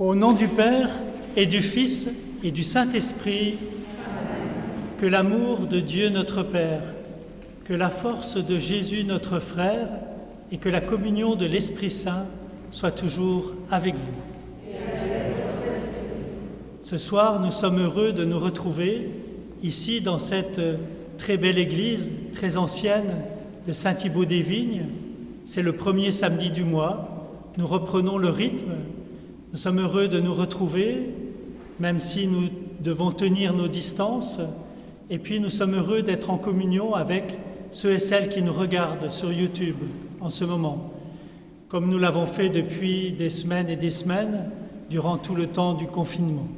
Au nom du Père et du Fils et du Saint-Esprit, que l'amour de Dieu notre Père, que la force de Jésus notre frère et que la communion de l'Esprit Saint soient toujours avec vous. Ce soir, nous sommes heureux de nous retrouver ici dans cette très belle église, très ancienne de Saint-Thibaut-des-Vignes. C'est le premier samedi du mois. Nous reprenons le rythme. Nous sommes heureux de nous retrouver, même si nous devons tenir nos distances. Et puis nous sommes heureux d'être en communion avec ceux et celles qui nous regardent sur YouTube en ce moment, comme nous l'avons fait depuis des semaines et des semaines, durant tout le temps du confinement.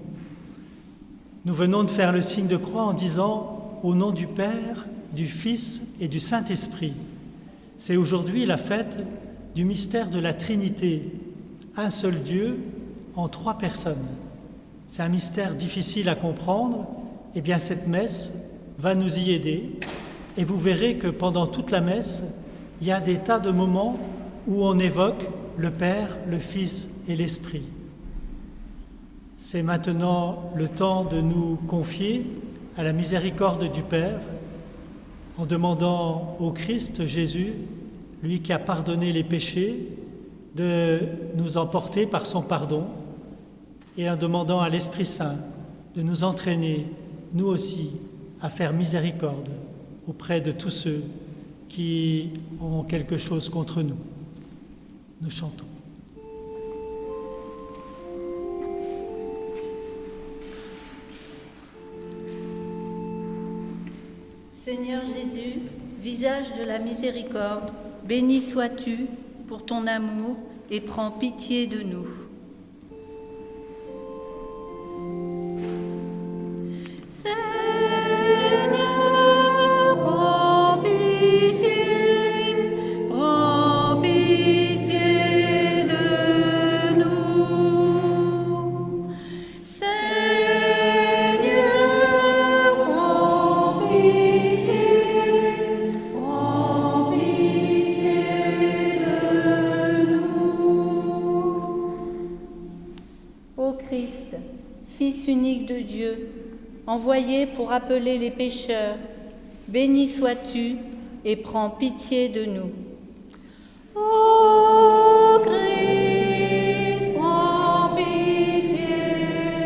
Nous venons de faire le signe de croix en disant « Au nom du Père, du Fils et du Saint-Esprit ». C'est aujourd'hui la fête du mystère de la Trinité, un seul Dieu en trois personnes. C'est un mystère difficile à comprendre. Eh bien, cette messe va nous y aider. Et vous verrez que pendant toute la messe, il y a des tas de moments où on évoque le Père, le Fils et l'Esprit. C'est maintenant le temps de nous confier à la miséricorde du Père en demandant au Christ Jésus, lui qui a pardonné les péchés, de nous emporter par son pardon et en demandant à l'Esprit Saint de nous entraîner, nous aussi, à faire miséricorde auprès de tous ceux qui ont quelque chose contre nous. Nous chantons. Seigneur Jésus, visage de la miséricorde, béni sois-tu pour ton amour et prends pitié de nous. Fils unique de Dieu, envoyé pour appeler les pécheurs, béni sois-tu et prends pitié de nous. Ô Christ, prends pitié de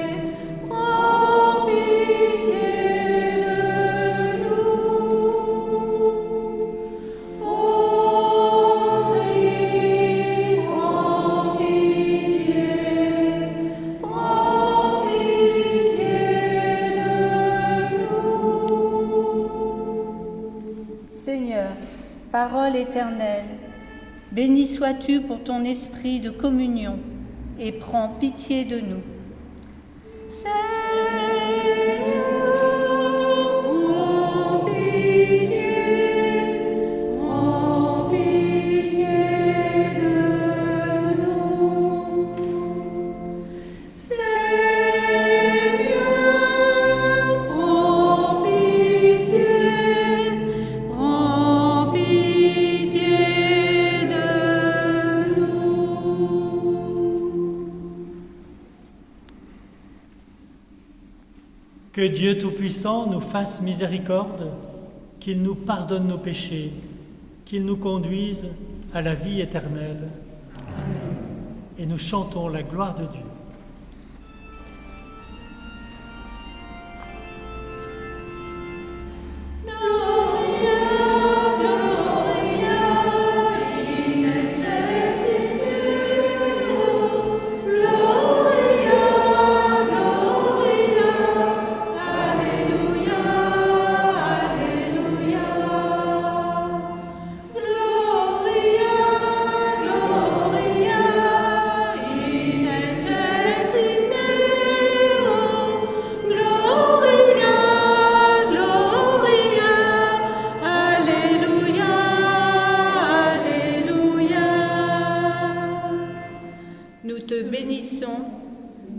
nous. Ô Christ, prends pitié. Seigneur, parole éternelle, béni sois-tu pour ton esprit de communion et prends pitié de nous. Seigneur, prends pitié de nous. Seigneur, prends pitié. Que Dieu Tout-Puissant nous fasse miséricorde, qu'il nous pardonne nos péchés, qu'il nous conduise à la vie éternelle. Amen. Et nous chantons la gloire de Dieu.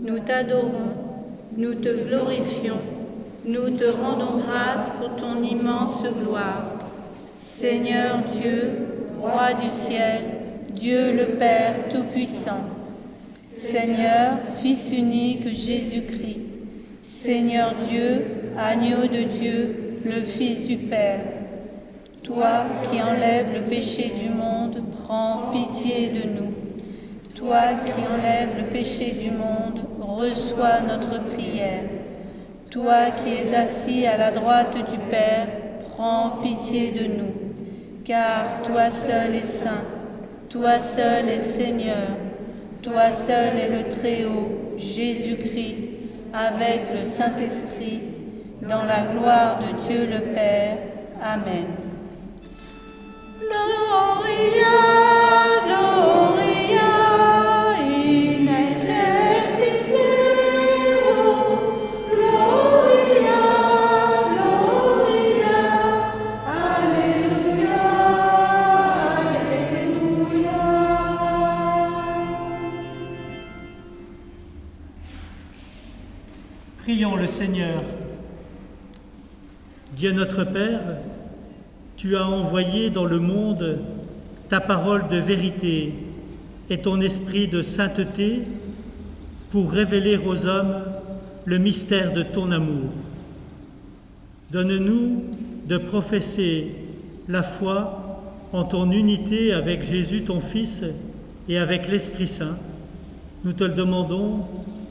Nous t'adorons, nous te glorifions, nous te rendons grâce pour ton immense gloire. Seigneur Dieu, Roi du ciel, Dieu le Père Tout-Puissant. Seigneur, Fils unique Jésus-Christ, Seigneur Dieu, agneau de Dieu, le Fils du Père, toi qui enlèves le péché du monde, prends pitié de nous. Toi qui enlèves le péché du monde, reçois notre prière. Toi qui es assis à la droite du Père, prends pitié de nous. Car toi seul es saint, toi seul es Seigneur, toi seul es le Très-Haut, Jésus-Christ, avec le Saint-Esprit, dans la gloire de Dieu le Père. Amen. Gloria, Gloria, in excelsis Deo, Gloria, Gloria, Alléluia, Alléluia. Prions le Seigneur. Dieu notre Père, tu as envoyé dans le monde ta parole de vérité et ton esprit de sainteté pour révéler aux hommes le mystère de ton amour. Donne-nous de professer la foi en ton unité avec Jésus ton Fils et avec l'Esprit Saint. Nous te le demandons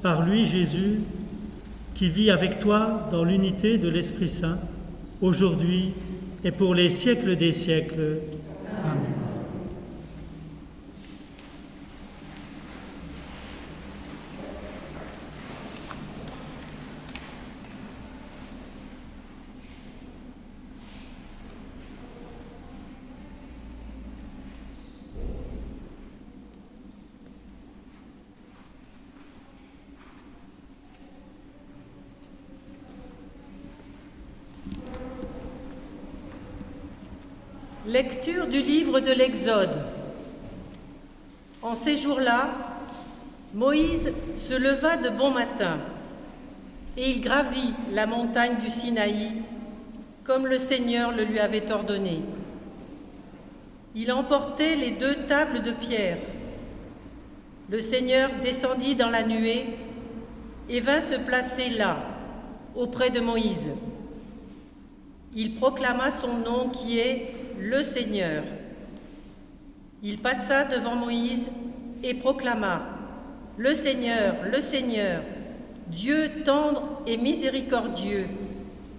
par lui, Jésus, qui vit avec toi dans l'unité de l'Esprit Saint, aujourd'hui et pour les siècles des siècles. Amen. Lecture du livre de l'Exode. En ces jours-là, Moïse se leva de bon matin et il gravit la montagne du Sinaï comme le Seigneur le lui avait ordonné. Il emportait les 2 tables de pierre. Le Seigneur descendit dans la nuée et vint se placer là, auprès de Moïse. Il proclama son nom qui est le Seigneur. Il passa devant Moïse et proclama: le Seigneur, Dieu tendre et miséricordieux,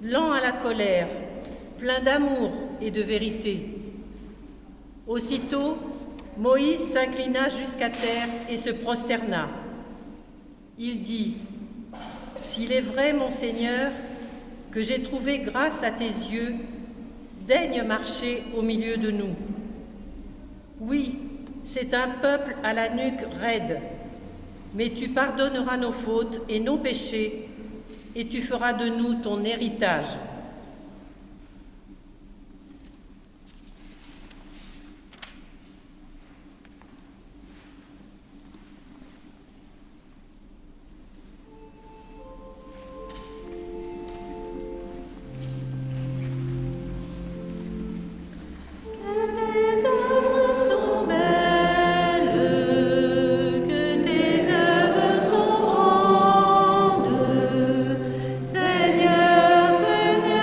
lent à la colère, plein d'amour et de vérité. Aussitôt, Moïse s'inclina jusqu'à terre et se prosterna. Il dit: s'il est vrai, mon Seigneur, que j'ai trouvé grâce à tes yeux, daigne marcher au milieu de nous. Oui, c'est un peuple à la nuque raide, mais tu pardonneras nos fautes et nos péchés, et tu feras de nous ton héritage. Seigneur, Seigneur.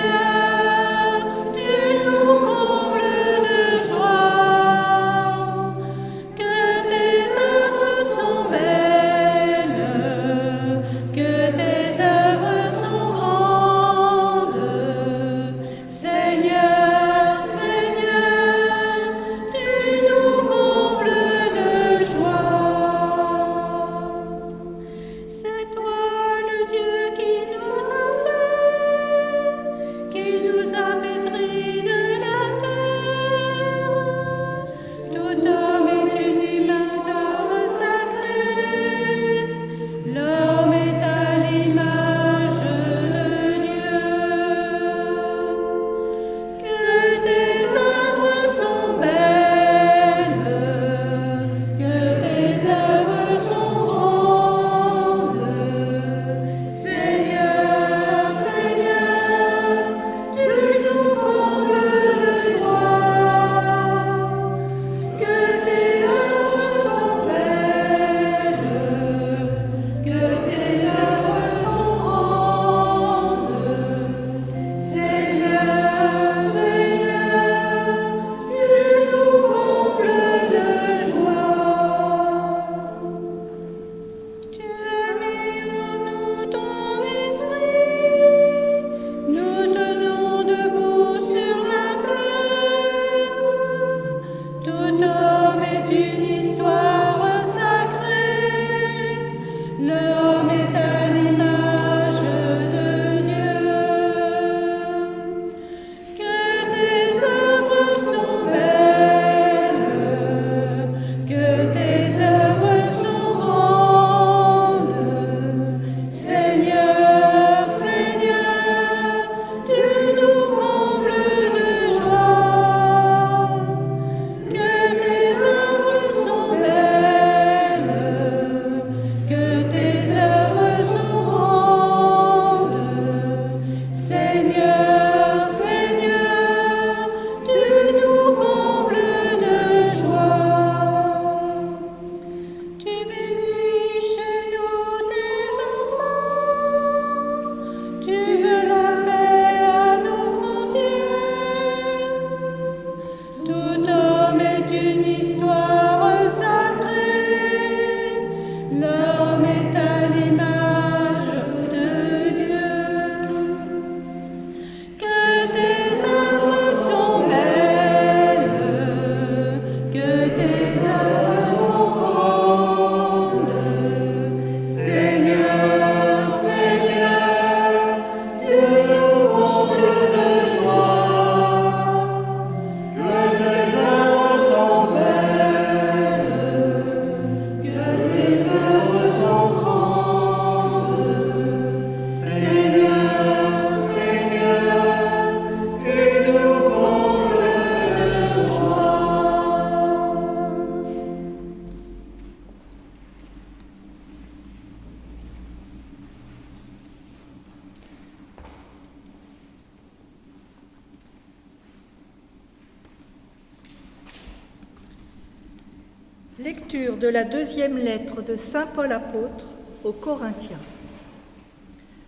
Lecture de la deuxième lettre de saint Paul apôtre aux Corinthiens.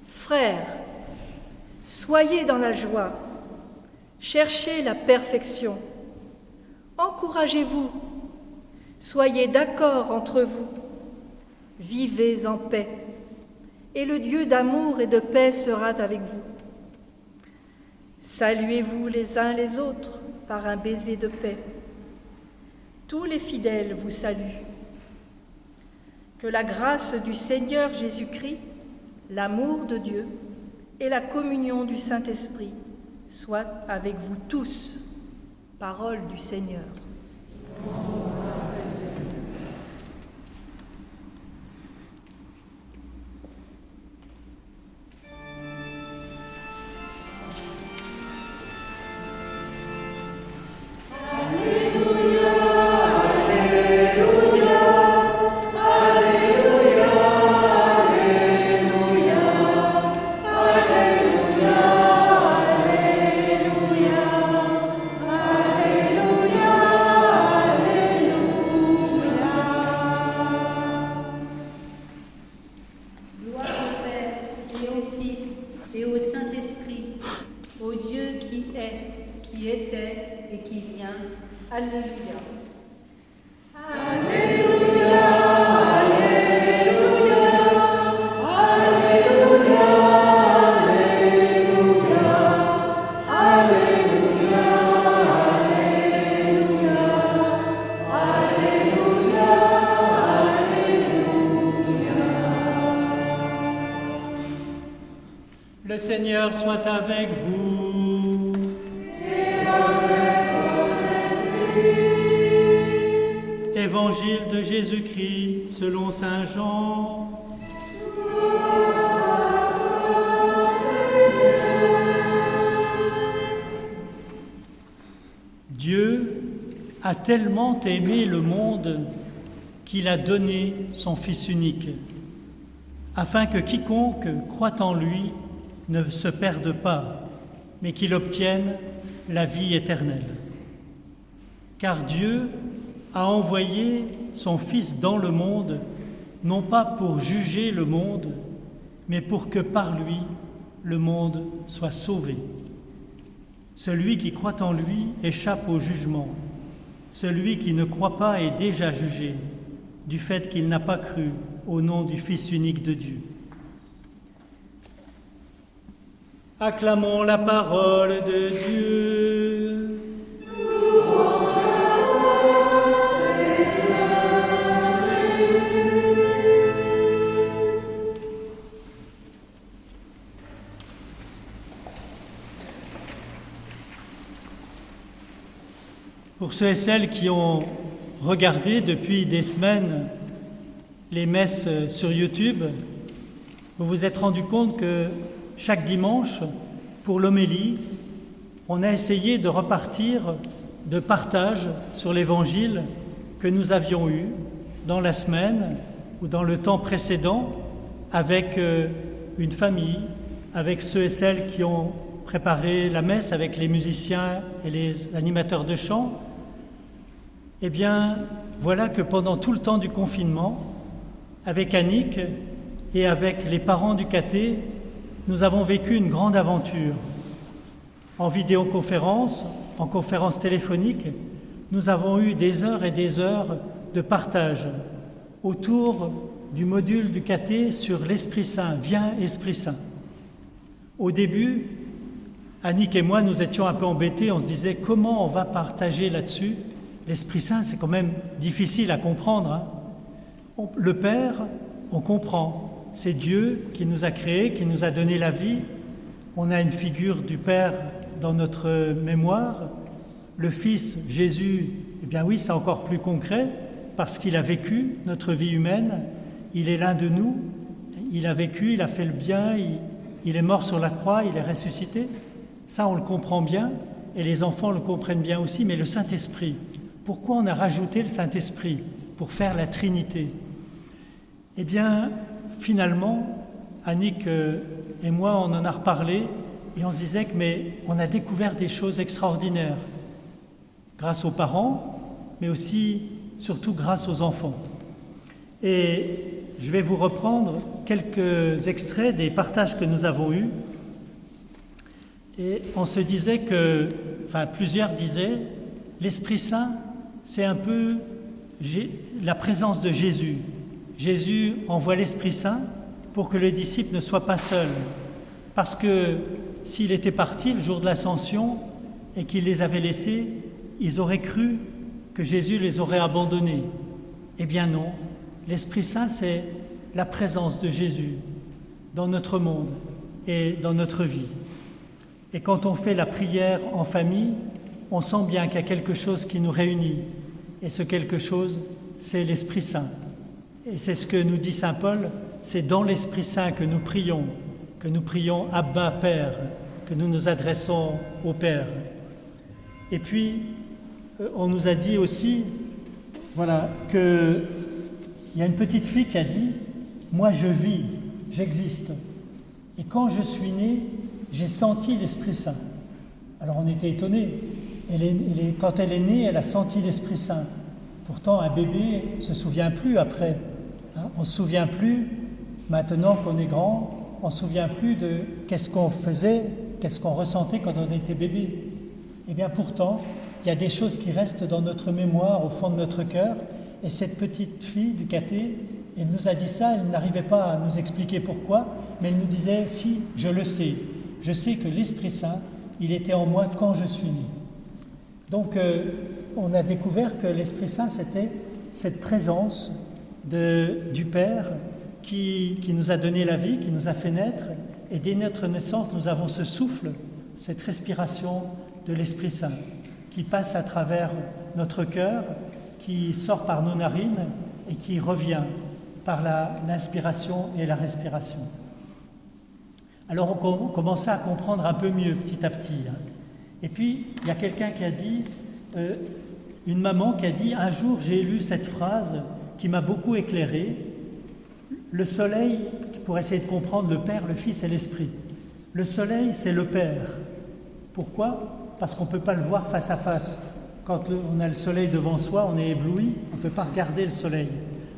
Frères, soyez dans la joie, cherchez la perfection, encouragez-vous, soyez d'accord entre vous, vivez en paix, et le Dieu d'amour et de paix sera avec vous. Saluez-vous les uns les autres par un baiser de paix. Tous les fidèles vous saluent. Que la grâce du Seigneur Jésus-Christ, l'amour de Dieu et la communion du Saint-Esprit soient avec vous tous. Parole du Seigneur. Le Seigneur soit avec vous. Et avec ton esprit. Évangile de Jésus-Christ selon saint Jean. Dieu a tellement aimé le monde qu'il a donné son Fils unique, afin que quiconque croit en lui ne se perde pas, mais qu'il obtienne la vie éternelle. Car Dieu a envoyé son Fils dans le monde, non pas pour juger le monde, mais pour que par lui, le monde soit sauvé. Celui qui croit en lui échappe au jugement. Celui qui ne croit pas est déjà jugé, du fait qu'il n'a pas cru au nom du Fils unique de Dieu. Acclamons la parole de Dieu. Pour ceux et celles qui ont regardé depuis des semaines les messes sur YouTube, vous vous êtes rendu compte que chaque dimanche, pour l'homélie, on a essayé de repartir de partage sur l'Évangile que nous avions eu dans la semaine ou dans le temps précédent avec une famille, avec ceux et celles qui ont préparé la messe, avec les musiciens et les animateurs de chant. Eh bien, voilà que pendant tout le temps du confinement, avec Annick et avec les parents du caté, nous avons vécu une grande aventure. En vidéoconférence, en conférence téléphonique, nous avons eu des heures et des heures de partage autour du module du caté sur l'Esprit Saint, Viens Esprit Saint. Au début, Annick et moi, nous étions un peu embêtés, on se disait comment on va partager là-dessus. L'Esprit Saint, c'est quand même difficile à comprendre. Hein. Le Père, on comprend. C'est Dieu qui nous a créés, qui nous a donné la vie. On a une figure du Père dans notre mémoire. Le Fils, Jésus, eh bien oui, c'est encore plus concret parce qu'il a vécu notre vie humaine. Il est l'un de nous. Il a vécu, il a fait le bien, il est mort sur la croix, il est ressuscité. Ça, on le comprend bien et les enfants le comprennent bien aussi. Mais le Saint-Esprit, pourquoi on a rajouté le Saint-Esprit pour faire la Trinité? Eh bien, finalement, Annick et moi, on en a reparlé et on se disait que mais on a découvert des choses extraordinaires grâce aux parents, mais aussi surtout grâce aux enfants. Et je vais vous reprendre quelques extraits des partages que nous avons eus. Et on se disait plusieurs disaient, l'Esprit Saint, c'est un peu la présence de Jésus. Jésus envoie l'Esprit Saint pour que le disciple ne soit pas seul. Parce que s'il était parti le jour de l'Ascension et qu'il les avait laissés, ils auraient cru que Jésus les aurait abandonnés. Eh bien non, l'Esprit Saint, c'est la présence de Jésus dans notre monde et dans notre vie. Et quand on fait la prière en famille, on sent bien qu'il y a quelque chose qui nous réunit. Et ce quelque chose, c'est l'Esprit Saint. Et c'est ce que nous dit saint Paul, c'est dans l'Esprit Saint que nous prions Abba Père, que nous nous adressons au Père. Et puis, on nous a dit aussi, qu'il y a une petite fille qui a dit « Moi je vis, j'existe. Et quand je suis née, j'ai senti l'Esprit Saint. » Alors on était étonnés. Quand elle est née, elle a senti l'Esprit Saint. Pourtant, un bébé ne se souvient plus après. On ne se souvient plus, maintenant qu'on est grand, on ne se souvient plus de qu'est-ce qu'on faisait, qu'est-ce qu'on ressentait quand on était bébé. Eh bien pourtant, il y a des choses qui restent dans notre mémoire, au fond de notre cœur. Et cette petite fille du caté, elle nous a dit ça, elle n'arrivait pas à nous expliquer pourquoi, mais elle nous disait, si, je le sais. Je sais que l'Esprit Saint, il était en moi quand je suis né. Donc, on a découvert que l'Esprit Saint, c'était cette présence du Père qui nous a donné la vie, qui nous a fait naître. Et dès notre naissance, nous avons ce souffle, cette respiration de l'Esprit Saint qui passe à travers notre cœur, qui sort par nos narines et qui revient par l'inspiration et la respiration. Alors on commençait à comprendre un peu mieux petit à petit. Et puis il y a quelqu'un qui a dit, une maman qui a dit, un jour j'ai lu cette phrase qui m'a beaucoup éclairé, le soleil, pour essayer de comprendre le Père, le Fils et l'Esprit. Le soleil, c'est le Père. Pourquoi ? Parce qu'on ne peut pas le voir face à face. Quand on a le soleil devant soi, on est ébloui, on ne peut pas regarder le soleil.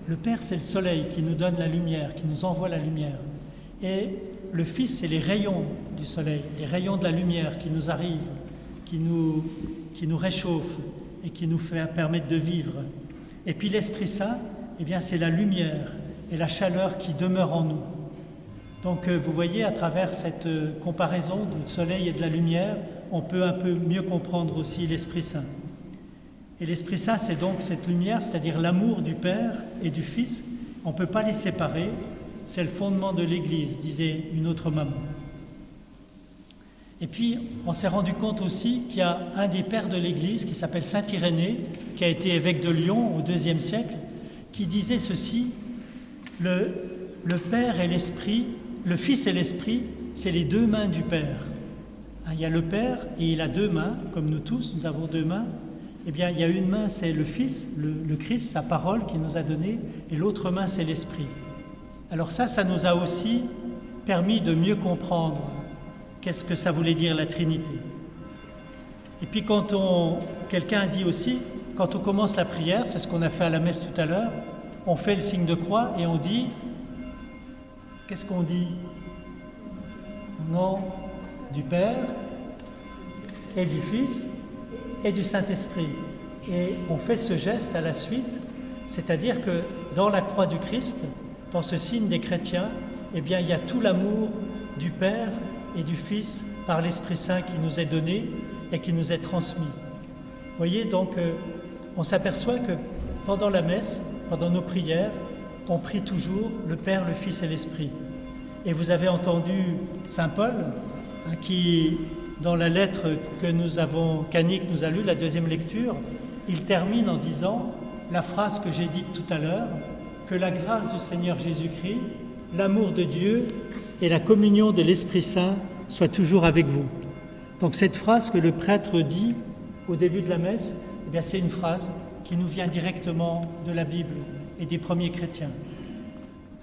Le Père, c'est le soleil qui nous donne la lumière, qui nous envoie la lumière. Et le Fils, c'est les rayons du soleil, les rayons de la lumière qui nous arrivent, qui nous réchauffent et qui nous permettent de vivre. Et puis l'Esprit Saint, eh bien, c'est la lumière et la chaleur qui demeurent en nous. Donc vous voyez, à travers cette comparaison du soleil et de la lumière, on peut un peu mieux comprendre aussi l'Esprit Saint. Et l'Esprit Saint, c'est donc cette lumière, c'est-à-dire l'amour du Père et du Fils. On ne peut pas les séparer. C'est le fondement de l'Église, disait une autre maman. Et puis, on s'est rendu compte aussi qu'il y a un des pères de l'Église qui s'appelle saint Irénée, qui a été évêque de Lyon au IIe siècle, qui disait ceci, le Père et l'Esprit, le Fils et l'Esprit, c'est les deux mains du Père. Il y a le Père et il a deux mains, comme nous tous, nous avons deux mains. Eh bien, il y a une main, c'est le Fils, le Christ, sa parole qu'il nous a donnée, et l'autre main, c'est l'Esprit. Alors ça nous a aussi permis de mieux comprendre qu'est-ce que ça voulait dire la Trinité. Et puis quelqu'un a dit aussi, quand on commence la prière, c'est ce qu'on a fait à la messe tout à l'heure, on fait le signe de croix et on dit, qu'est-ce qu'on dit ? Au nom du Père et du Fils et du Saint-Esprit. Et on fait ce geste à la suite, c'est-à-dire que dans la croix du Christ, dans ce signe des chrétiens, eh bien, il y a tout l'amour du Père et du Fils par l'Esprit Saint qui nous est donné et qui nous est transmis. Vous voyez, donc, on s'aperçoit que pendant la messe, pendant nos prières, on prie toujours le Père, le Fils et l'Esprit. Et vous avez entendu saint Paul, qui, dans la lettre qu'Annick nous a lue, la deuxième lecture, il termine en disant la phrase que j'ai dite tout à l'heure, que la grâce du Seigneur Jésus-Christ, l'amour de Dieu et la communion de l'Esprit Saint soient toujours avec vous. Donc cette phrase que le prêtre dit au début de la messe, eh bien c'est une phrase qui nous vient directement de la Bible et des premiers chrétiens.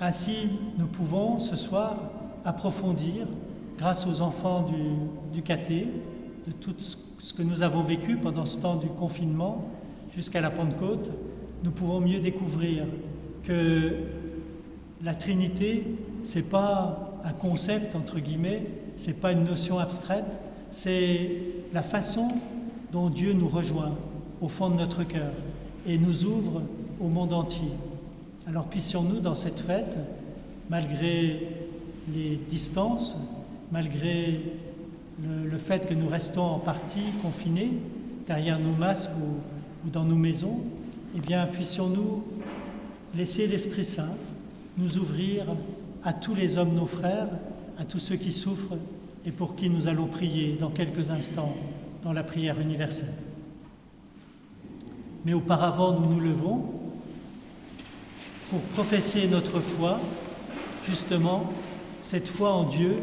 Ainsi, nous pouvons ce soir approfondir, grâce aux enfants du caté, de tout ce que nous avons vécu pendant ce temps du confinement jusqu'à la Pentecôte, nous pouvons mieux découvrir que la Trinité, c'est pas un concept, entre guillemets, c'est pas une notion abstraite, c'est la façon dont Dieu nous rejoint au fond de notre cœur et nous ouvre au monde entier. Alors puissions-nous, dans cette fête, malgré les distances, malgré le fait que nous restons en partie confinés derrière nos masques ou dans nos maisons, eh bien, puissions-nous laisser l'Esprit Saint nous ouvrir à tous les hommes, nos frères, à tous ceux qui souffrent et pour qui nous allons prier dans quelques instants dans la prière universelle. Mais auparavant, nous nous levons pour professer notre foi, justement, cette foi en Dieu,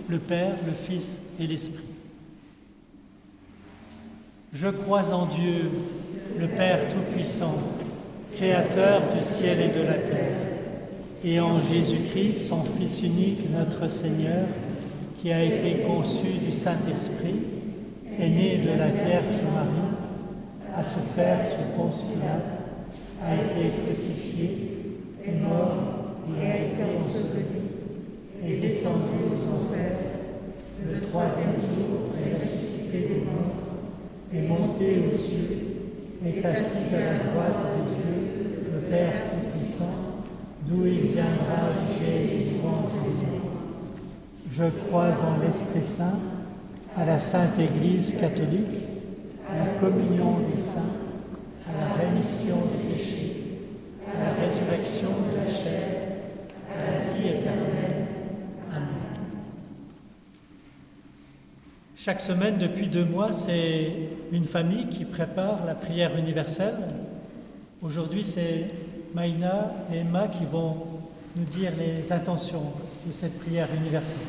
le Père, le Fils et l'Esprit. Je crois en Dieu, le Père Tout-Puissant, Créateur du ciel et de la terre, et en Jésus-Christ, son Fils unique, notre Seigneur, qui a été conçu du Saint-Esprit, est né de la Vierge Marie, a souffert sous Ponce Pilate, a été crucifié, est mort et a été enseveli, est descendu aux enfers, le troisième jour est ressuscité des morts, est monté aux cieux, est assis à la droite de Dieu, le Père Tout-Puissant, d'où il viendra juger les vivants et les morts. Je crois en l'Esprit Saint, à la Sainte Église catholique, à la communion des saints, à la rémission des péchés, à la résurrection de la chair, à la vie éternelle. Amen. Chaque semaine, depuis 2 mois, c'est une famille qui prépare la prière universelle. Aujourd'hui, c'est Maïna et Emma qui vont nous dire les intentions de cette prière universelle.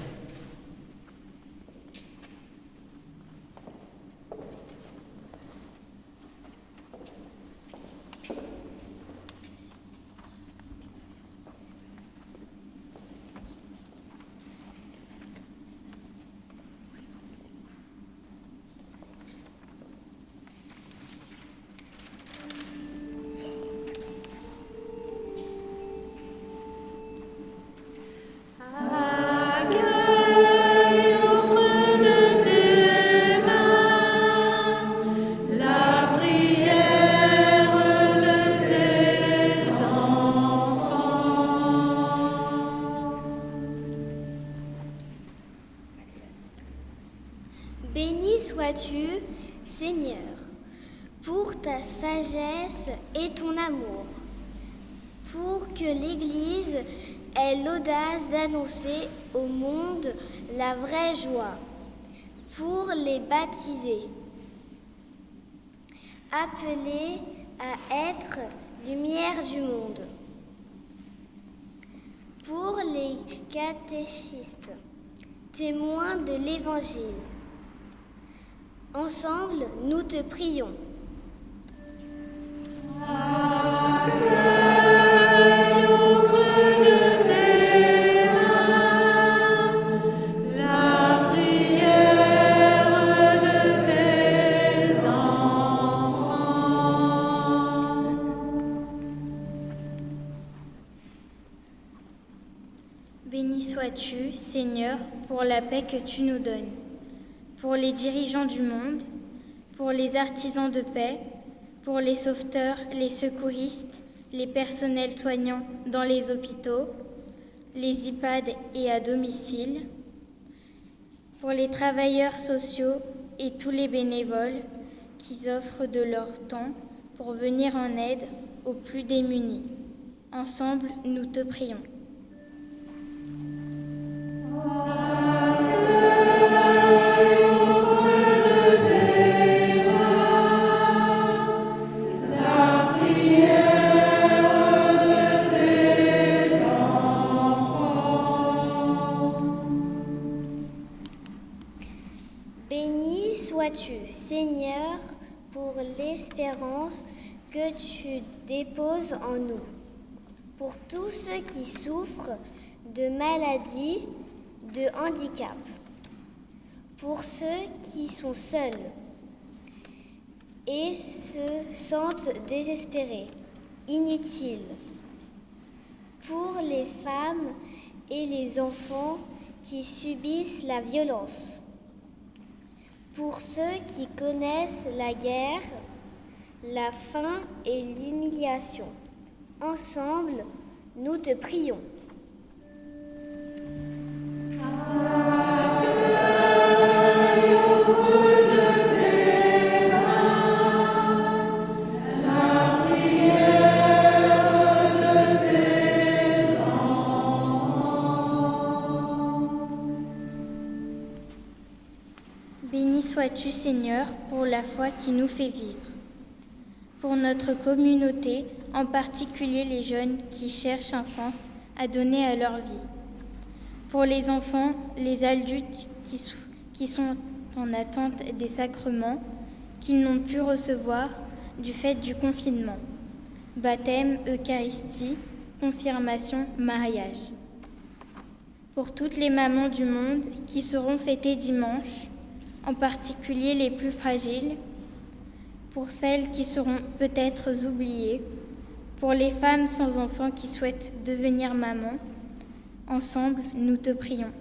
Béni sois-tu, Seigneur, pour ta sagesse et ton amour, pour que l'Église ait l'audace d'annoncer au monde la vraie joie, pour les baptisés, appelés à être lumière du monde, pour les catéchistes, témoins de l'Évangile. Ensemble, nous te prions. Béni sois-tu, Seigneur, pour la paix que tu nous donnes, pour les dirigeants du monde, pour les artisans de paix, pour les sauveteurs, les secouristes, les personnels soignants dans les hôpitaux, les EHPAD et à domicile, pour les travailleurs sociaux et tous les bénévoles qui offrent de leur temps pour venir en aide aux plus démunis. Ensemble, nous te prions. Béni sois-tu, Seigneur, pour l'espérance que tu déposes en nous, pour tous ceux qui souffrent de maladies, de handicap, pour ceux qui sont seuls et se sentent désespérés, inutile. Pour les femmes et les enfants qui subissent la violence. Pour ceux qui connaissent la guerre, la faim et l'humiliation. Ensemble, nous te prions. Béni sois-tu, Seigneur, pour la foi qui nous fait vivre. Pour notre communauté, en particulier les jeunes qui cherchent un sens à donner à leur vie. Pour les enfants, les adultes qui sont en attente des sacrements qu'ils n'ont pu recevoir du fait du confinement. Baptême, Eucharistie, confirmation, mariage. Pour toutes les mamans du monde qui seront fêtées dimanche, en particulier les plus fragiles, pour celles qui seront peut-être oubliées, pour les femmes sans enfants qui souhaitent devenir maman, ensemble, nous te prions.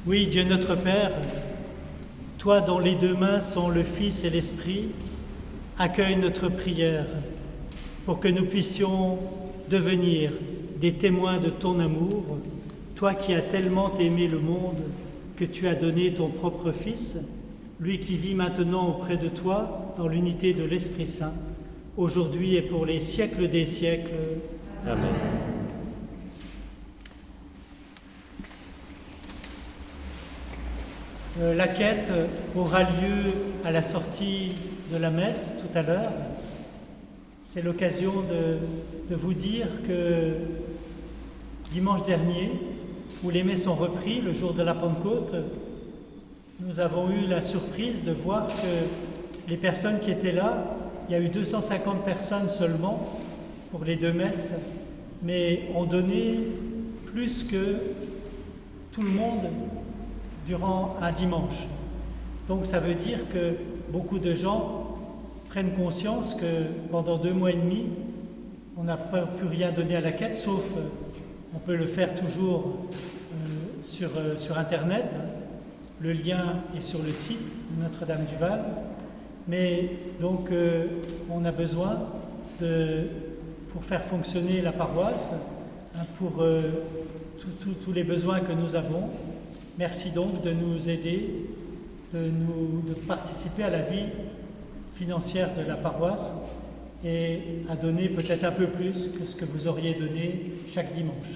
Oui, Dieu notre Père, toi dont les deux mains sont le Fils et l'Esprit, accueille notre prière pour que nous puissions devenir des témoins de ton amour, toi qui as tellement aimé le monde que tu as donné ton propre Fils, lui qui vit maintenant auprès de toi dans l'unité de l'Esprit Saint, aujourd'hui et pour les siècles des siècles. Amen. La quête aura lieu à la sortie de la messe tout à l'heure. C'est l'occasion de vous dire que dimanche dernier, où les messes ont repris, le jour de la Pentecôte, nous avons eu la surprise de voir que les personnes qui étaient là, il y a eu 250 personnes seulement pour les deux messes, mais ont donné plus que tout le monde durant un dimanche. Donc ça veut dire que beaucoup de gens prennent conscience que pendant 2 mois et demi, on n'a pas pu rien donner à la quête, sauf on peut le faire toujours sur Internet. Le lien est sur le site de Notre-Dame-du-Val. Mais donc on a besoin, pour faire fonctionner la paroisse, pour tous les besoins que nous avons. Merci donc de nous aider, de participer à la vie financière de la paroisse et à donner peut-être un peu plus que ce que vous auriez donné chaque dimanche.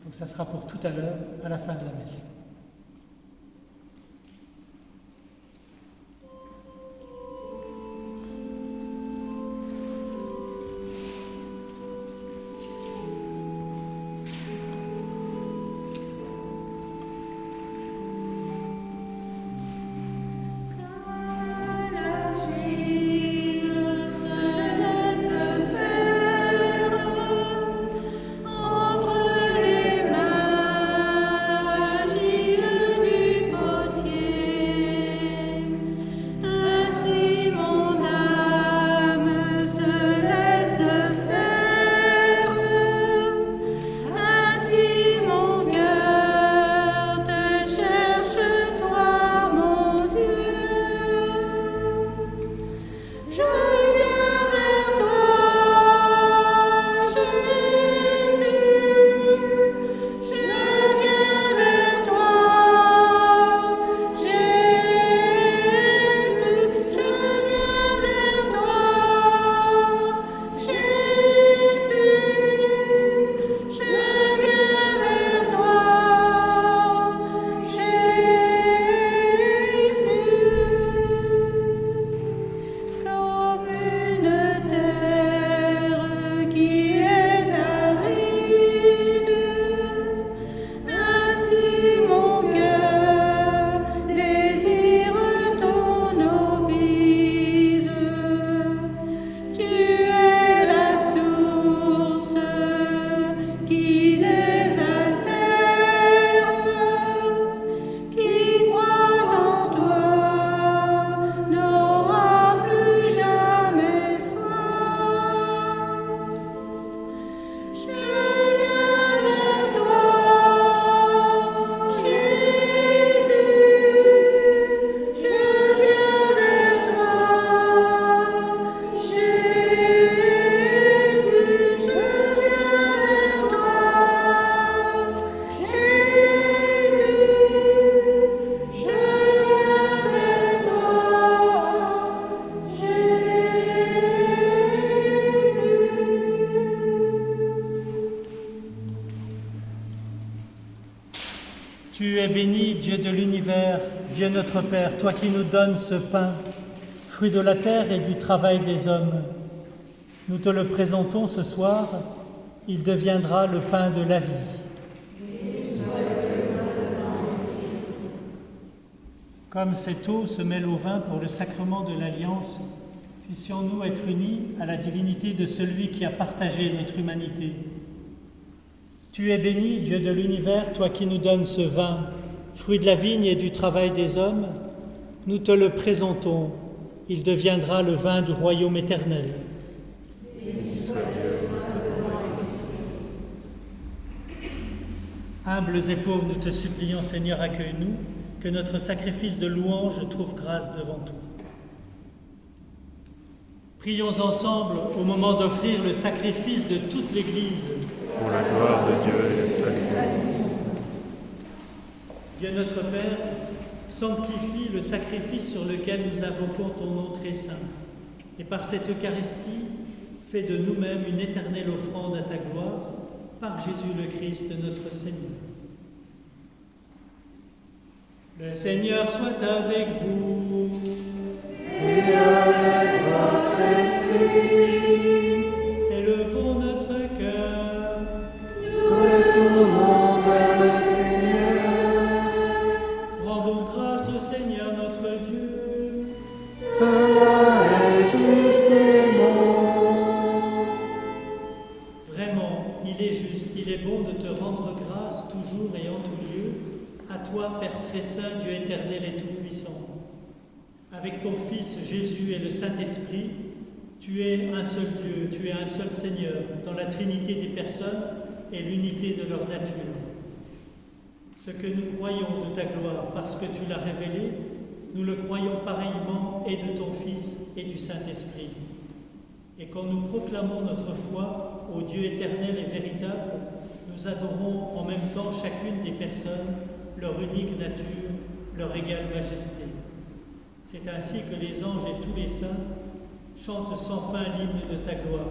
Donc ça sera pour tout à l'heure, à la fin de la messe. Entre les mains béni, Dieu de l'univers, Dieu notre Père, toi qui nous donnes ce pain, fruit de la terre et du travail des hommes. Nous te le présentons ce soir, il deviendra le pain de la vie. Comme cette eau se mêle au vin pour le sacrement de l'Alliance, puissions-nous être unis à la divinité de celui qui a partagé notre humanité. Tu es béni, Dieu de l'univers, toi qui nous donnes ce vin, fruit de la vigne et du travail des hommes, nous te le présentons, il deviendra le vin du royaume éternel. Humbles et pauvres, nous te supplions, Seigneur, accueille-nous, que notre sacrifice de louange trouve grâce devant toi. Prions ensemble au moment d'offrir le sacrifice de toute l'Église. Pour la gloire de Dieu et le salut. Dieu notre Père, sanctifie le sacrifice sur lequel nous invoquons ton nom très saint, et par cette Eucharistie, fais de nous-mêmes une éternelle offrande à ta gloire, par Jésus le Christ notre Seigneur. Le Seigneur soit avec vous. Et avec votre esprit. Élevons notre cœur. Nous le tournons vers le Seigneur. Rendons grâce au Seigneur notre Dieu. Cela est juste et bon. Vraiment, il est juste, il est bon de te rendre grâce toujours et en tout lieu, à toi, Père très saint, Dieu éternel et tout-puissant. Avec ton Fils Jésus et le Saint-Esprit, tu es un seul Dieu, tu es un seul Seigneur, dans la Trinité des personnes et l'unité de leur nature. Ce que nous croyons de ta gloire, parce que tu l'as révélé, nous le croyons pareillement et de ton Fils et du Saint-Esprit. Et quand nous proclamons notre foi au Dieu éternel et véritable, nous adorons en même temps chacune des personnes, leur unique nature, leur égale majesté. C'est ainsi que les anges et tous les saints chantent sans fin l'hymne de ta gloire.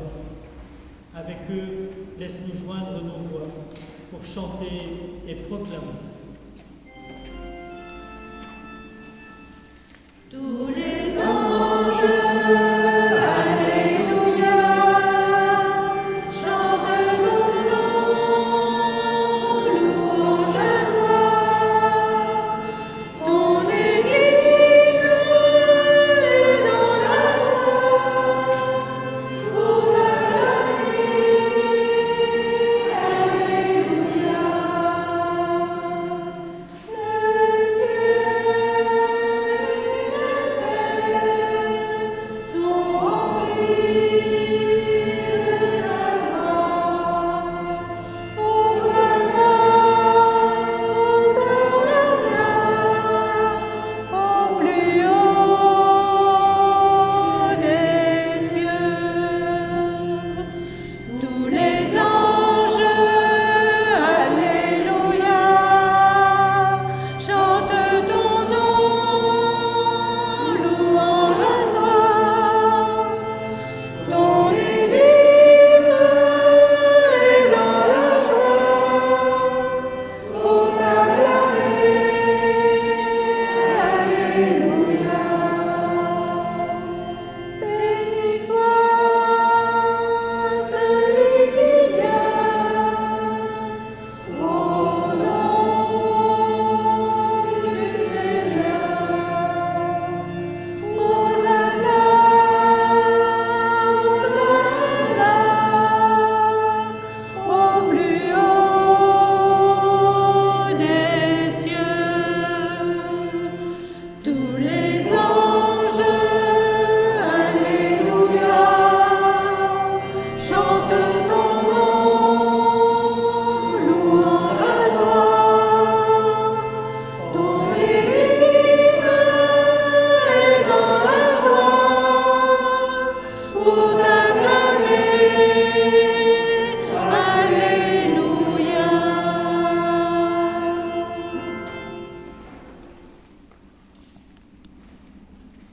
Avec eux, laisse-nous joindre nos voix pour chanter et proclamer. Tous les anges,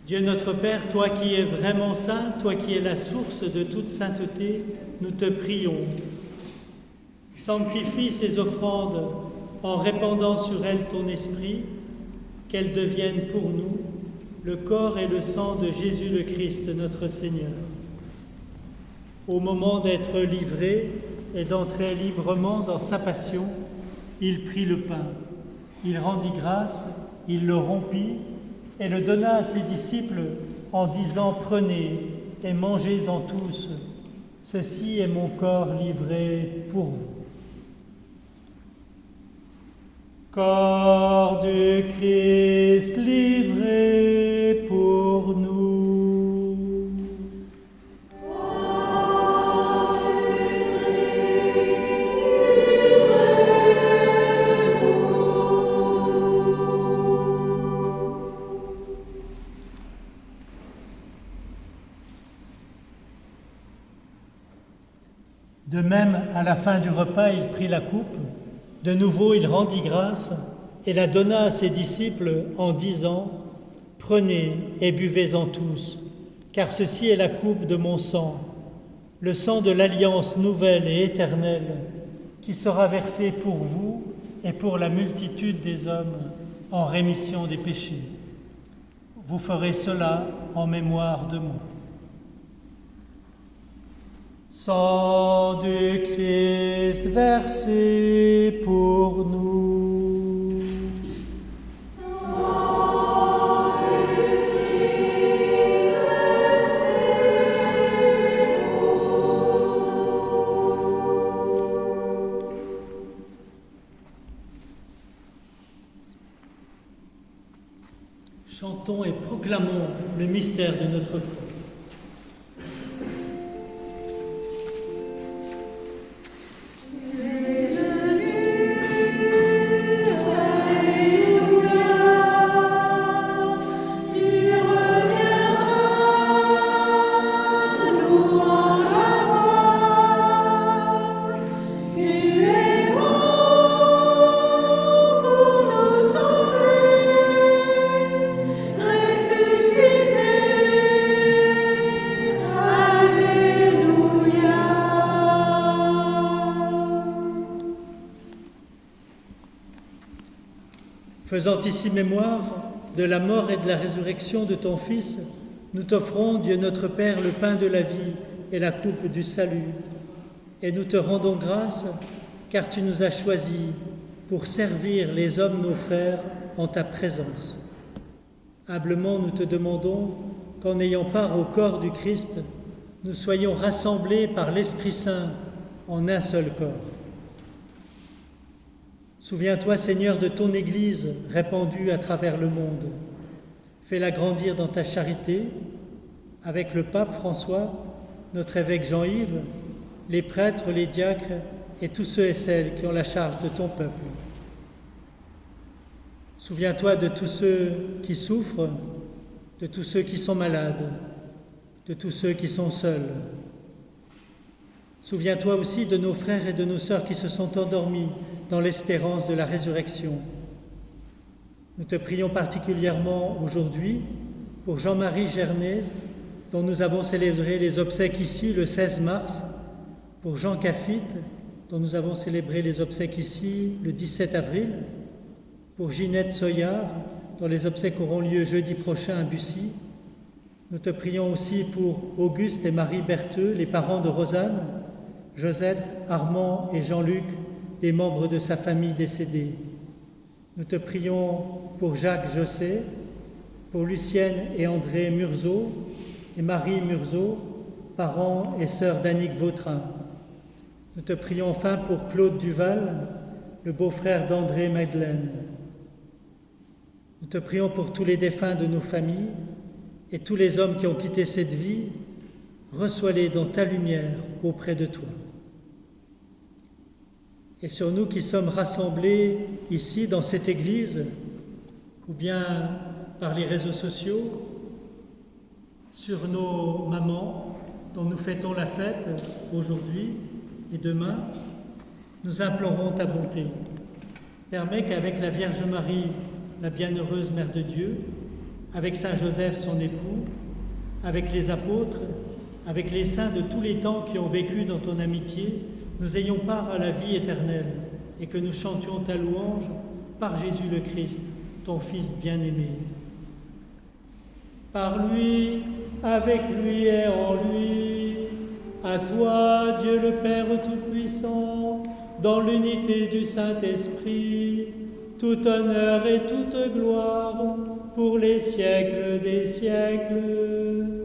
Dieu notre Père, toi qui es vraiment saint, toi qui es la source de toute sainteté, nous te prions. Sanctifie ces offrandes en répandant sur elle ton esprit, qu'elle devienne pour nous le corps et le sang de Jésus le Christ, notre Seigneur. Au moment d'être livré et d'entrer librement dans sa passion, il prit le pain, il rendit grâce, il le rompit et le donna à ses disciples en disant « Prenez et mangez-en tous, ceci est mon corps livré pour vous. » Corps du Christ livré pour nous. De même, à la fin du repas, il prit la coupe. De nouveau, il rendit grâce et la donna à ses disciples en disant « Prenez et buvez-en tous, car ceci est la coupe de mon sang, le sang de l'alliance nouvelle et éternelle, qui sera versé pour vous et pour la multitude des hommes en rémission des péchés. Vous ferez cela en mémoire de moi. » Sang du Christ versé pour nous. Sang du Christ versé pour nous. Chantons et proclamons le mystère de notre foi. Faisant ici mémoire de la mort et de la résurrection de ton Fils, nous t'offrons, Dieu notre Père, le pain de la vie et la coupe du salut. Et nous te rendons grâce, car tu nous as choisis pour servir les hommes, nos frères, en ta présence. Humblement, nous te demandons qu'en ayant part au corps du Christ, nous soyons rassemblés par l'Esprit Saint en un seul corps. Souviens-toi, Seigneur, de ton Église répandue à travers le monde. Fais-la grandir dans ta charité, avec le pape François, notre évêque Jean-Yves, les prêtres, les diacres et tous ceux et celles qui ont la charge de ton peuple. Souviens-toi de tous ceux qui souffrent, de tous ceux qui sont malades, de tous ceux qui sont seuls. Souviens-toi aussi de nos frères et de nos sœurs qui se sont endormis dans l'espérance de la résurrection. Nous te prions particulièrement aujourd'hui pour Jean-Marie Gernaise, dont nous avons célébré les obsèques ici le 16 mars, pour Jean Cafite, dont nous avons célébré les obsèques ici le 17 avril, pour Ginette Soyard, dont les obsèques auront lieu jeudi prochain à Bussy. Nous te prions aussi pour Auguste et Marie Bertheux, les parents de Rosanne, Josette, Armand et Jean-Luc, des membres de sa famille décédée. Nous te prions pour Jacques Josset, pour Lucienne et André Murzeau et Marie Murzeau, parents et sœurs d'Annick Vautrin. Nous te prions enfin pour Claude Duval, le beau-frère d'André Madeleine. Nous te prions pour tous les défunts de nos familles et tous les hommes qui ont quitté cette vie. Reçois-les dans ta lumière auprès de toi. Et sur nous qui sommes rassemblés ici dans cette église, ou bien par les réseaux sociaux, sur nos mamans dont nous fêtons la fête aujourd'hui et demain, nous implorons ta bonté. Permets qu'avec la Vierge Marie, la bienheureuse Mère de Dieu, avec Saint Joseph son époux, avec les apôtres, avec les saints de tous les temps qui ont vécu dans ton amitié, nous ayons part à la vie éternelle et que nous chantions ta louange par Jésus le Christ, ton Fils bien-aimé. Par lui, avec lui et en lui, à toi, Dieu le Père Tout-Puissant, dans l'unité du Saint-Esprit, tout honneur et toute gloire pour les siècles des siècles.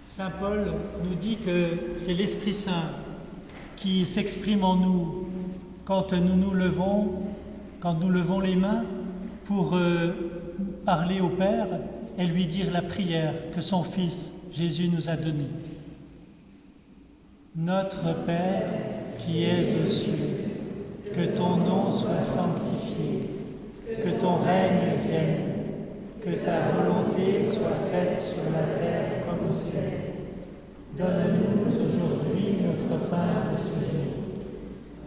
Saint Paul nous dit que c'est l'Esprit Saint qui s'exprime en nous quand nous levons les mains pour parler au Père et lui dire la prière que son Fils Jésus nous a donnée. Notre Père qui es aux cieux, que ton nom soit sanctifié, que ton règne vienne, que ta volonté soit faite sur la terre comme au ciel. Donne-nous aujourd'hui notre pain de ce jour.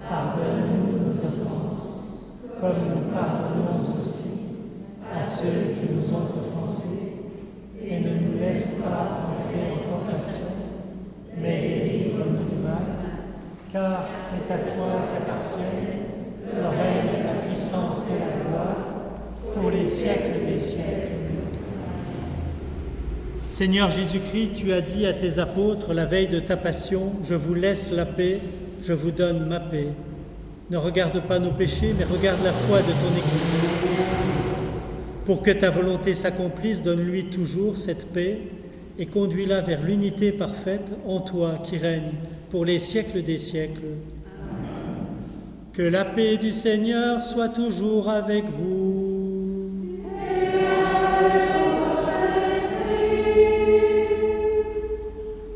Pardonne-nous nos offenses, comme nous pardonnons aussi à ceux qui nous ont offensés, et ne nous laisse pas entrer en tentation, mais délivre-nous du mal, car c'est à toi qu'appartiennent le règne, la puissance et la gloire, pour les siècles des siècles. Seigneur Jésus-Christ, tu as dit à tes apôtres la veille de ta passion, « Je vous laisse la paix, je vous donne ma paix. » Ne regarde pas nos péchés, mais regarde la foi de ton Église. Pour que ta volonté s'accomplisse, donne-lui toujours cette paix et conduis-la vers l'unité parfaite en toi qui règne pour les siècles des siècles. Que la paix du Seigneur soit toujours avec vous.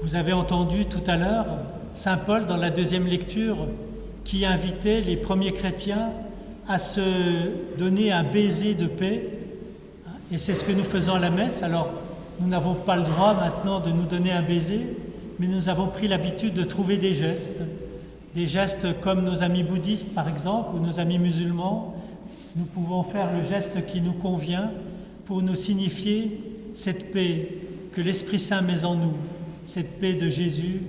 Vous avez entendu tout à l'heure Saint Paul dans la deuxième lecture qui invitait les premiers chrétiens à se donner un baiser de paix. Et c'est ce que nous faisons à la messe. Alors, nous n'avons pas le droit maintenant de nous donner un baiser, mais nous avons pris l'habitude de trouver des gestes comme nos amis bouddhistes par exemple, ou nos amis musulmans. Nous pouvons faire le geste qui nous convient pour nous signifier cette paix que l'Esprit Saint met en nous, cette paix de Jésus.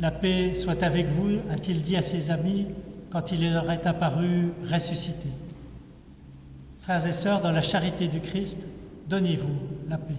La paix soit avec vous, a-t-il dit à ses amis quand il leur est apparu ressuscité. Frères et sœurs, dans la charité du Christ, donnez-vous la paix.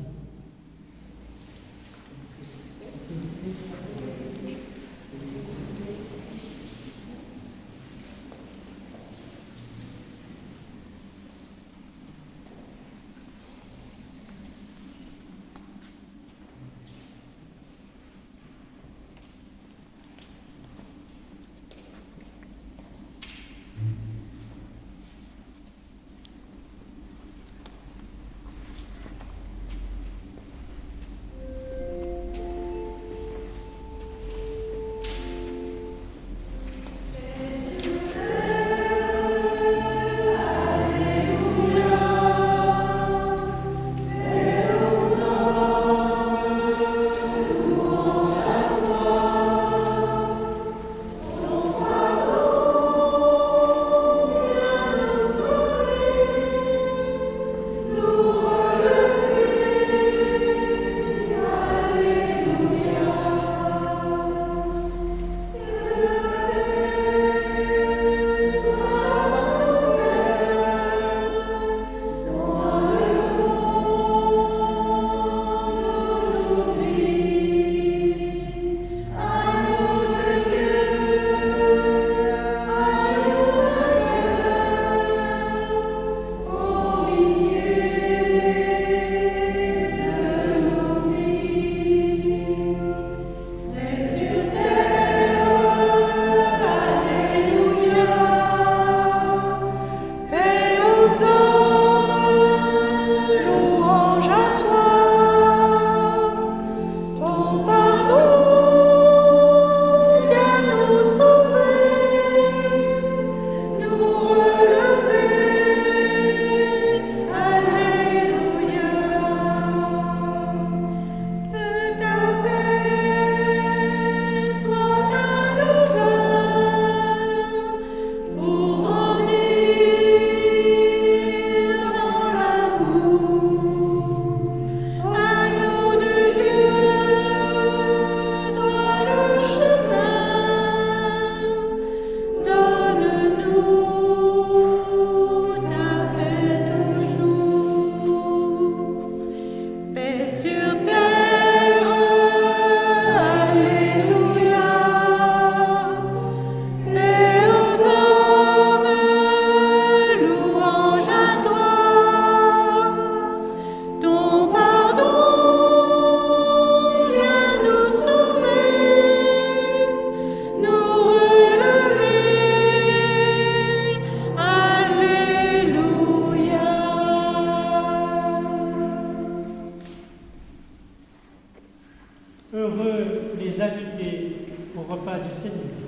Heureux les invités au repas du Seigneur.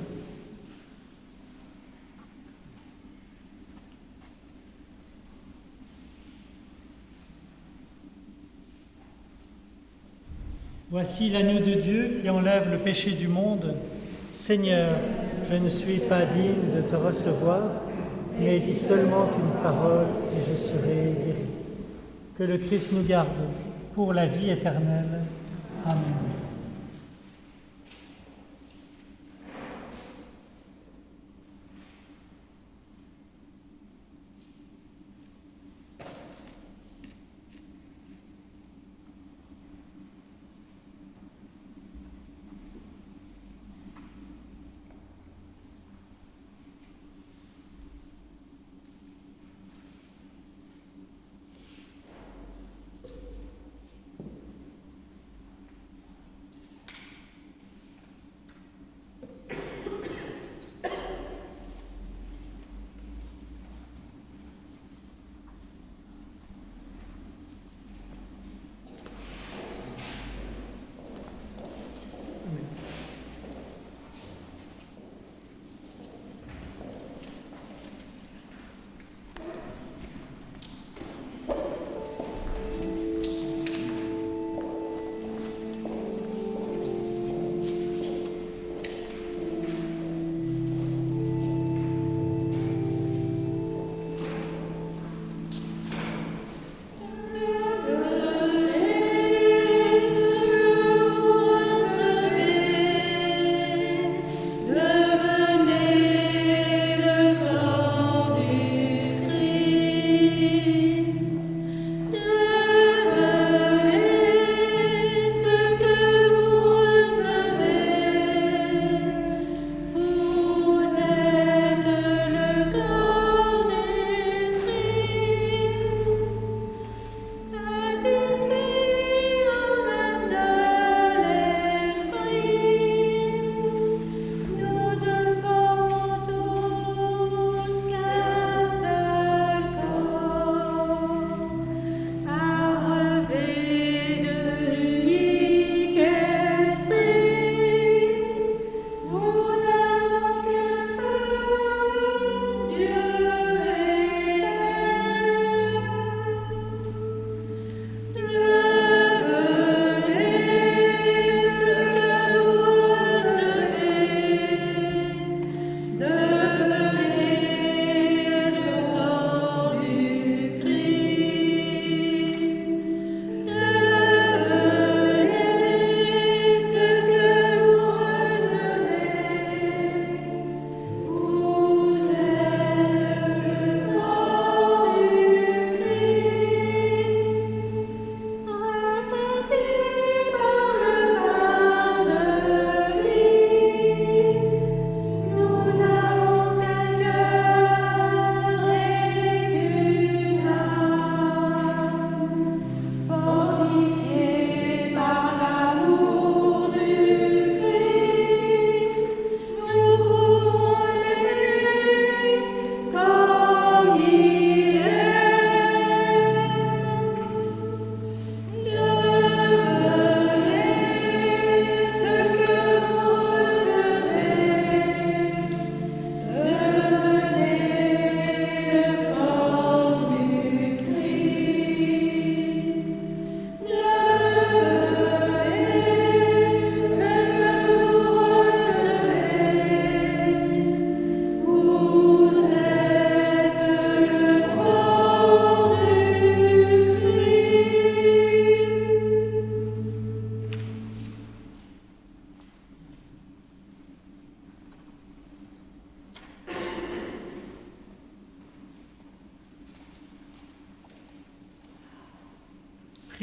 Voici l'agneau de Dieu qui enlève le péché du monde. Seigneur, je ne suis pas digne de te recevoir, mais dis seulement une parole et je serai guéri. Que le Christ nous garde pour la vie éternelle. Amen.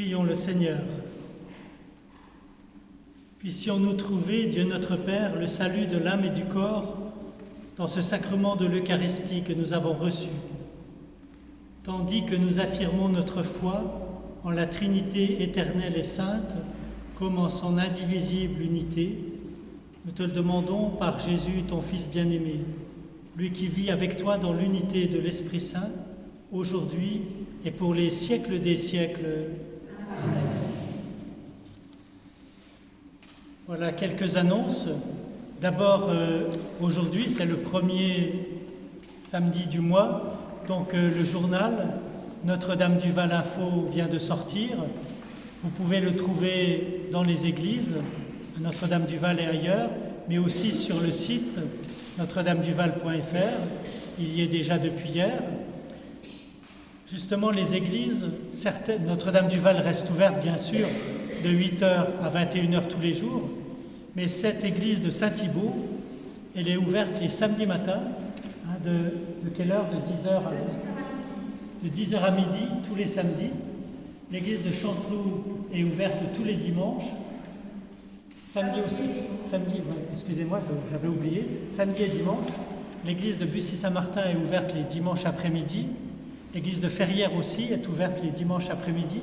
Prions le Seigneur. Puissions-nous trouver, Dieu notre Père, le salut de l'âme et du corps dans ce sacrement de l'Eucharistie que nous avons reçu, tandis que nous affirmons notre foi en la Trinité éternelle et sainte, comme en son indivisible unité. Nous te le demandons par Jésus, ton Fils bien-aimé, lui qui vit avec toi dans l'unité de l'Esprit Saint, aujourd'hui et pour les siècles des siècles. Amen. Voilà quelques annonces. D'abord, aujourd'hui, c'est le premier samedi du mois, donc le journal Notre-Dame-du-Val Info vient de sortir. Vous pouvez le trouver dans les églises, à Notre-Dame-du-Val et ailleurs, mais aussi sur le site notre-dame-du-val.fr. Il y est déjà depuis hier. Justement, les églises, Notre-Dame-du-Val reste ouverte, bien sûr, de 8h à 21h tous les jours, mais cette église de Saint-Thibault, elle est ouverte les samedis matins, de quelle heure? De 10h à midi, tous les samedis. L'église de Chanteloup est ouverte tous les dimanches. Samedi aussi. Samedi, ouais, excusez-moi, j'avais oublié. Samedi et dimanche. L'église de Bussy-Saint-Martin est ouverte les dimanches après-midi. L'église de Ferrières aussi est ouverte les dimanches après-midi.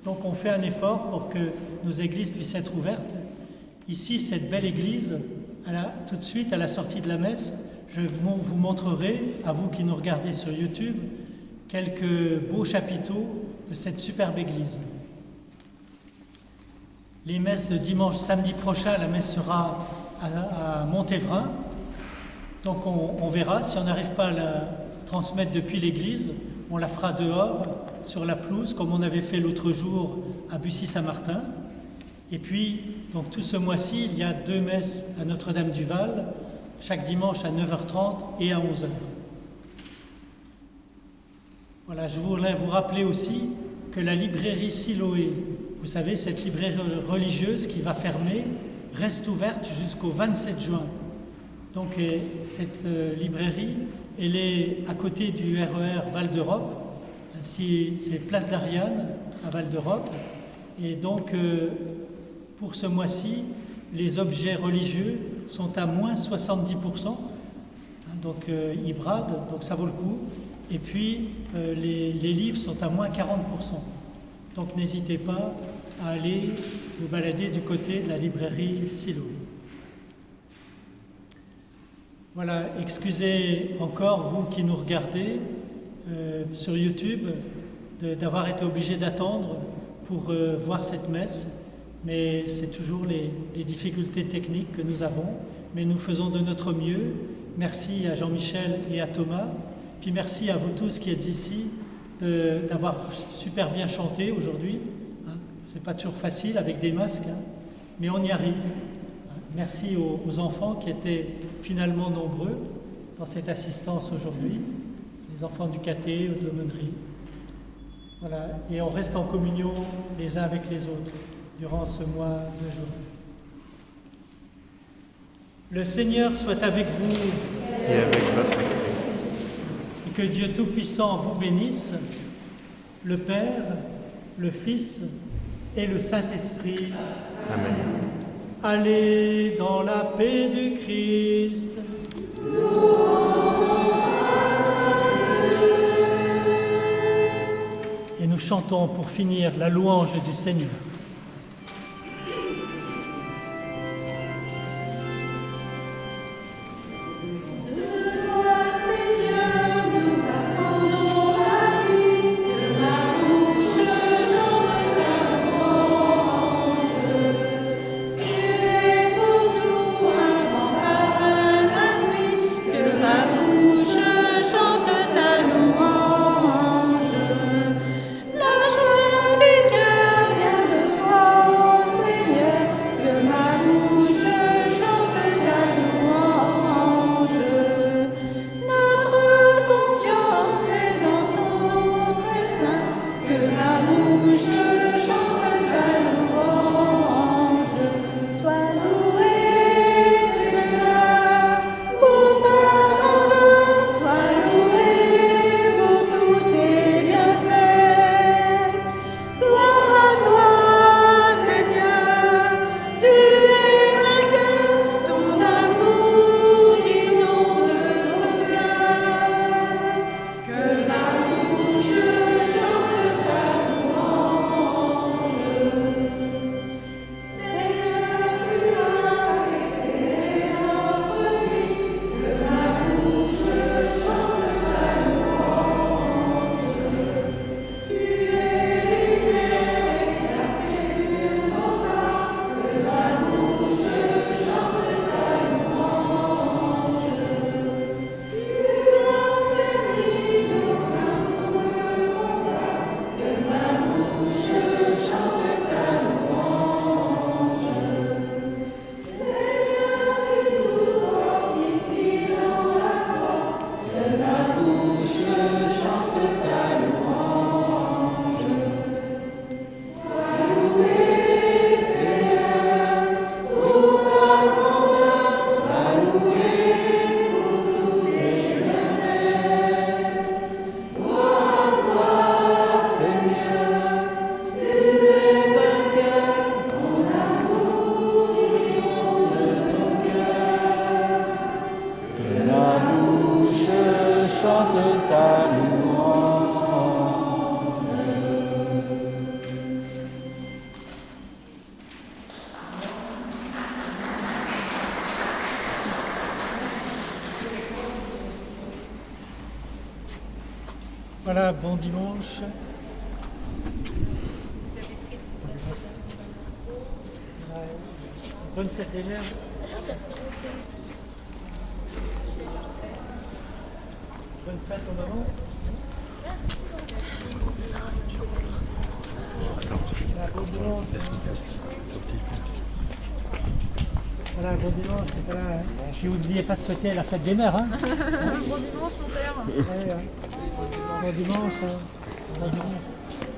Donc on fait un effort pour que nos églises puissent être ouvertes. Ici, cette belle église, tout de suite à la sortie de la messe, je vous montrerai, à vous qui nous regardez sur YouTube, quelques beaux chapiteaux de cette superbe église. Les messes de dimanche, samedi prochain, la messe sera à Montévrain. Donc on verra, si on n'arrive pas à la transmettre depuis l'église, on la fera dehors, sur la pelouse, comme on avait fait l'autre jour à Bussy-Saint-Martin. Et puis, donc tout ce mois-ci, il y a 2 messes à Notre-Dame-du-Val, chaque dimanche à 9h30 et à 11h. Voilà, je voulais vous rappeler aussi que la librairie Siloé, vous savez, cette librairie religieuse qui va fermer, reste ouverte jusqu'au 27 juin. Donc cette librairie, elle est à côté du RER Val d'Europe, c'est Place d'Ariane à Val d'Europe. Et donc, pour ce mois-ci, les objets religieux sont à moins 70%. Donc, ils bradent, donc ça vaut le coup. Et puis, les livres sont à moins 40%. Donc, n'hésitez pas à aller vous balader du côté de la librairie Siloé. Voilà, excusez encore, vous qui nous regardez sur YouTube, d'avoir été obligés d'attendre pour voir cette messe. Mais c'est toujours les difficultés techniques que nous avons. Mais nous faisons de notre mieux. Merci à Jean-Michel et à Thomas. Puis merci à vous tous qui êtes ici d'avoir super bien chanté aujourd'hui. C'est pas toujours facile avec des masques, mais on y arrive. Merci aux enfants qui étaient finalement nombreux dans cette assistance aujourd'hui, les enfants du caté ou de l'aumônerie. Voilà, et on reste en communion les uns avec les autres durant ce mois de juin. Le Seigneur soit avec vous Et avec votre esprit. et que Dieu Tout-Puissant vous bénisse, le Père, le Fils et le Saint-Esprit. Amen. Allez dans la paix du Christ. Et nous chantons pour finir la louange du Seigneur. La joie du cœur vient de Voilà, bon dimanche. Bonne fête des mères. Bonne fête au moment. Voilà, bon dimanche. Voilà, bon dimanche, c'est pas là. Hein. J'ai oublié pas de souhaiter la fête des mères. Hein. Bon dimanche, mon père. Ouais, hein. Bon dimanche. Hein. Bon dimanche.